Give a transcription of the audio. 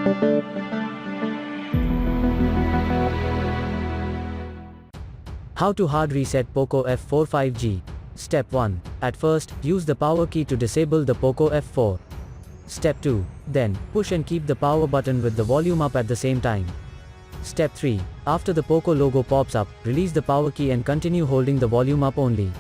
How to hard reset Poco F4 5G. Step 1. At first, use the power key to disable the Poco F4. Step 2. Then, push and keep the power button with the volume up at the same time. Step 3. After the Poco logo pops up, release the power key and continue holding the volume up only.